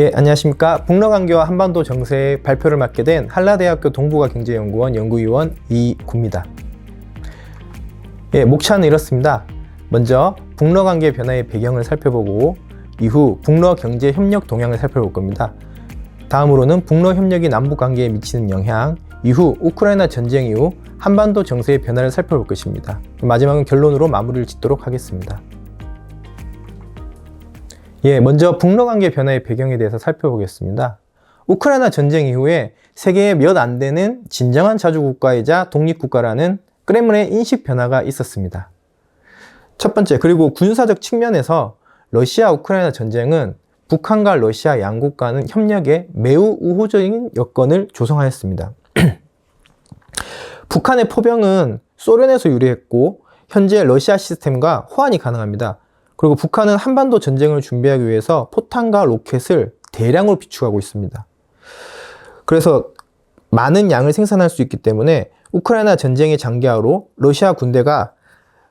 예, 안녕하십니까. 북러관계와 한반도 정세의 발표를 맡게 된 한라대학교 동북아경제연구원 연구위원 이구입니다. 예, 목차는 이렇습니다. 먼저 북러관계 변화의 배경을 살펴보고 이후 북러경제협력 동향을 살펴볼 겁니다. 다음으로는 북러협력이 남북관계에 미치는 영향, 이후 우크라이나 전쟁 이후 한반도 정세의 변화를 살펴볼 것입니다. 마지막은 결론으로 마무리를 짓도록 하겠습니다. 예, 먼저 북러관계 변화의 배경에 대해서 살펴보겠습니다. 우크라이나 전쟁 이후에 세계에 몇 안 되는 진정한 자주국가이자 독립국가라는 크렘린의 인식 변화가 있었습니다. 첫 번째, 그리고 군사적 측면에서 러시아 우크라이나 전쟁은 북한과 러시아 양국과는 협력에 매우 우호적인 여건을 조성하였습니다. 북한의 포병은 소련에서 유래했고 현재 러시아 시스템과 호환이 가능합니다. 그리고 북한은 한반도 전쟁을 준비하기 위해서 포탄과 로켓을 대량으로 비축하고 있습니다. 그래서 많은 양을 생산할 수 있기 때문에 우크라이나 전쟁의 장기화로 러시아 군대가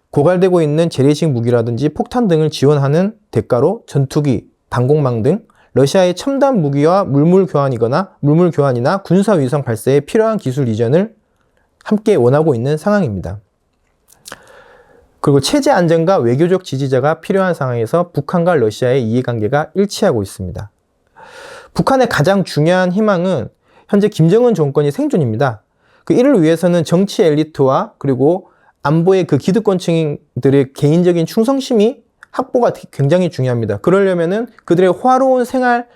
고갈되고 있는 재래식 무기라든지 폭탄 등을 지원하는 대가로 전투기, 방공망 등 러시아의 첨단 무기와 물물 교환이나 군사위성 발사에 필요한 기술 이전을 함께 원하고 있는 상황입니다. 그리고 체제 안정과 외교적 지지자가 필요한 상황에서 북한과 러시아의 이해관계가 일치하고 있습니다. 북한의 가장 중요한 희망은 현재 김정은 정권의 생존입니다. 이를 위해서는 정치 엘리트와 그리고 안보의 기득권층들의 개인적인 충성심이 확보가 굉장히 중요합니다. 그러려면은 그들의 화로운 생활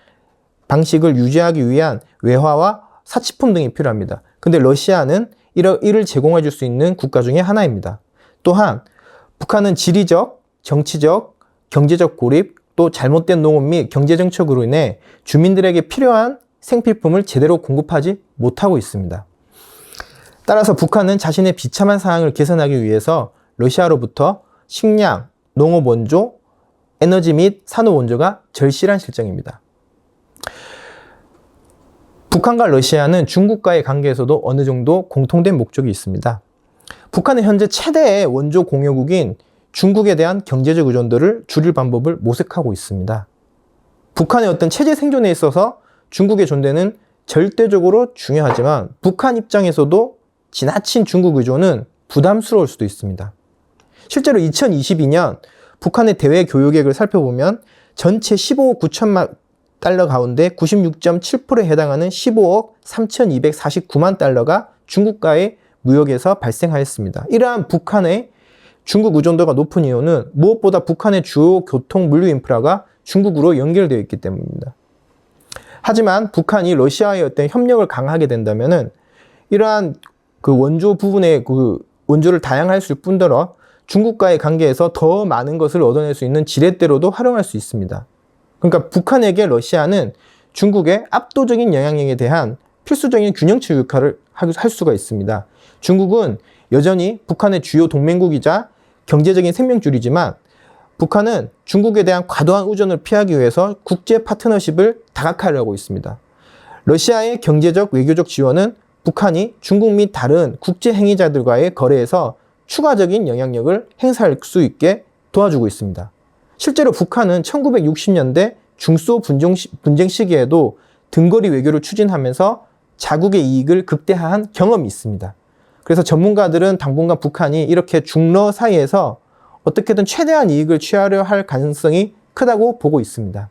방식을 유지하기 위한 외화와 사치품 등이 필요합니다. 근데 러시아는 이를 제공해 줄 수 있는 국가 중에 하나입니다. 또한 북한은 지리적, 정치적, 경제적 고립, 또 잘못된 농업 및 경제정책으로 인해 주민들에게 필요한 생필품을 제대로 공급하지 못하고 있습니다. 따라서 북한은 자신의 비참한 상황을 개선하기 위해서 러시아로부터 식량, 농업 원조, 에너지 및 산업 원조가 절실한 실정입니다. 북한과 러시아는 중국과의 관계에서도 어느 정도 공통된 목적이 있습니다. 북한은 현재 최대의 원조 공여국인 중국에 대한 경제적 의존도를 줄일 방법을 모색하고 있습니다. 북한의 어떤 체제 생존에 있어서 중국의 존재는 절대적으로 중요하지만 북한 입장에서도 지나친 중국 의존은 부담스러울 수도 있습니다. 실제로 2022년 북한의 대외 교역액을 살펴보면 전체 15억 9천만 달러 가운데 96.7%에 해당하는 15억 3,249만 달러가 중국과의 무역에서 발생하였습니다. 이러한 북한의 중국 의존도가 높은 이유는 무엇보다 북한의 주요 교통 물류 인프라가 중국으로 연결되어 있기 때문입니다. 하지만 북한이 러시아의 어떤 협력을 강하게 된다면은 이러한 원조 부분의 원조를 다양할 수 뿐더러 중국과의 관계에서 더 많은 것을 얻어낼 수 있는 지렛대로도 활용할 수 있습니다. 그러니까 북한에게 러시아는 중국의 압도적인 영향력에 대한 필수적인 균형치 역할을 할 수가 있습니다. 중국은 여전히 북한의 주요 동맹국이자 경제적인 생명줄이지만 북한은 중국에 대한 과도한 의존을 피하기 위해서 국제 파트너십을 다각화하려고 있습니다. 러시아의 경제적, 외교적 지원은 북한이 중국 및 다른 국제 행위자들과의 거래에서 추가적인 영향력을 행사할 수 있게 도와주고 있습니다. 실제로 북한은 1960년대 중소 분쟁 시기에도 등거리 외교를 추진하면서 자국의 이익을 극대화한 경험이 있습니다. 그래서 전문가들은 당분간 북한이 이렇게 중러 사이에서 어떻게든 최대한 이익을 취하려 할 가능성이 크다고 보고 있습니다.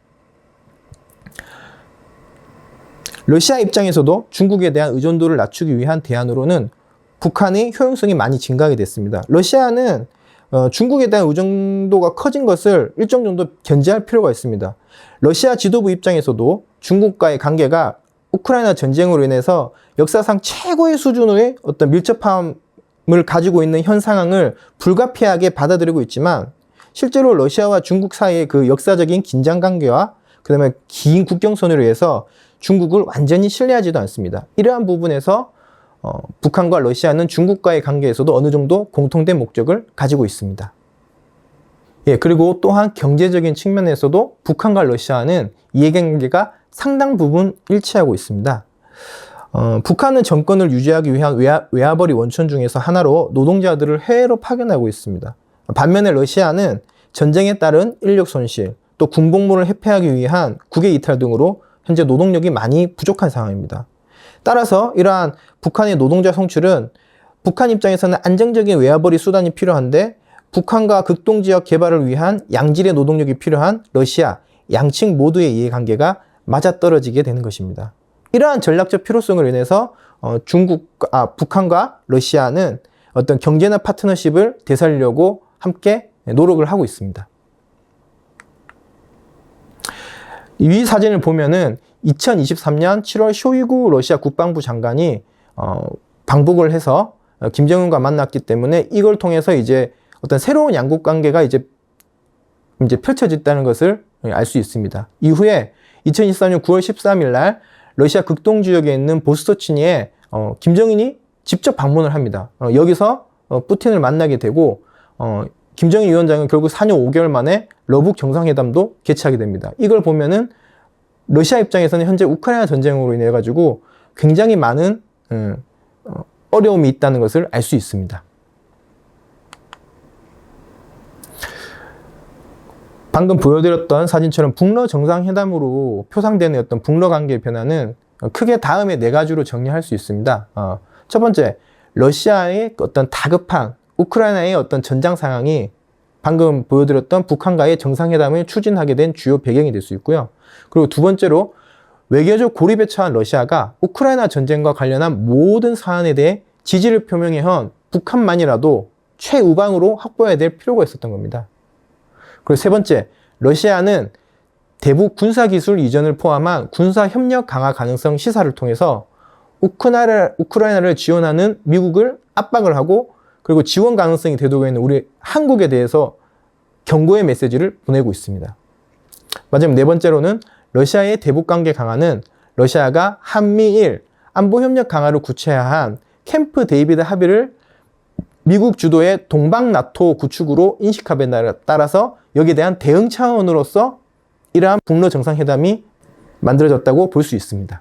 러시아 입장에서도 중국에 대한 의존도를 낮추기 위한 대안으로는 북한의 효용성이 많이 증가하게 됐습니다. 러시아는 중국에 대한 의존도가 커진 것을 일정 정도 견제할 필요가 있습니다. 러시아 지도부 입장에서도 중국과의 관계가 우크라이나 전쟁으로 인해서 역사상 최고의 수준의 어떤 밀접함을 가지고 있는 현 상황을 불가피하게 받아들이고 있지만 실제로 러시아와 중국 사이의 역사적인 긴장 관계와 그다음에 긴 국경선으로 해서 중국을 완전히 신뢰하지도 않습니다. 이러한 부분에서 북한과 러시아는 중국과의 관계에서도 어느 정도 공통된 목적을 가지고 있습니다. 예, 그리고 또한 경제적인 측면에서도 북한과 러시아는 이해관계가 상당 부분 일치하고 있습니다. 북한은 정권을 유지하기 위한 외화벌이 원천 중에서 하나로 노동자들을 해외로 파견하고 있습니다. 반면에 러시아는 전쟁에 따른 인력 손실, 또 군복무를 회피하기 위한 국외 이탈 등으로 현재 노동력이 많이 부족한 상황입니다. 따라서 이러한 북한의 노동자 성출은 북한 입장에서는 안정적인 외화벌이 수단이 필요한데 북한과 극동지역 개발을 위한 양질의 노동력이 필요한 러시아, 양측 모두의 이해관계가 맞아떨어지게 되는 것입니다. 이러한 전략적 필요성을 인해서 북한과 러시아는 어떤 경제나 파트너십을 되살리려고 함께 노력을 하고 있습니다. 이 사진을 보면은 2023년 7월 쇼이구 러시아 국방부 장관이 방북을 해서 김정은과 만났기 때문에 이걸 통해서 이제 어떤 새로운 양국 관계가 이제 펼쳐졌다는 것을 알 수 있습니다. 이후에 2023년 9월 13일 날 러시아 극동 지역에 있는 보스토치니에 김정은이 직접 방문을 합니다. 여기서 푸틴을 만나게 되고 김정은 위원장은 결국 4년 5개월 만에 러북 정상회담도 개최하게 됩니다. 이걸 보면은 러시아 입장에서는 현재 우크라이나 전쟁으로 인해 가지고 굉장히 많은 어려움이 있다는 것을 알 수 있습니다. 방금 보여드렸던 사진처럼 북러 정상회담으로 표상되는 어떤 북러 관계의 변화는 크게 다음에 4가지로 정리할 수 있습니다. 첫 번째, 러시아의 어떤 다급한 우크라이나의 어떤 전장 상황이 방금 보여드렸던 북한과의 정상회담을 추진하게 된 주요 배경이 될 수 있고요. 그리고 두 번째로 외교적 고립에 처한 러시아가 우크라이나 전쟁과 관련한 모든 사안에 대해 지지를 표명해온 북한만이라도 최우방으로 확보해야 될 필요가 있었던 겁니다. 그리고 세 번째, 러시아는 대북 군사기술 이전을 포함한 군사협력 강화 가능성 시사를 통해서 우크라이나를 지원하는 미국을 압박을 하고 그리고 지원 가능성이 되도록 있는 우리 한국에 대해서 경고의 메시지를 보내고 있습니다. 마지막 4번째로는 러시아의 대북관계 강화는 러시아가 한미일 안보협력 강화를 구체화한 캠프 데이비드 합의를 미국 주도의 동방 나토 구축으로 인식함에 따라서 여기에 대한 대응 차원으로서 이러한 북러 정상회담이 만들어졌다고 볼 수 있습니다.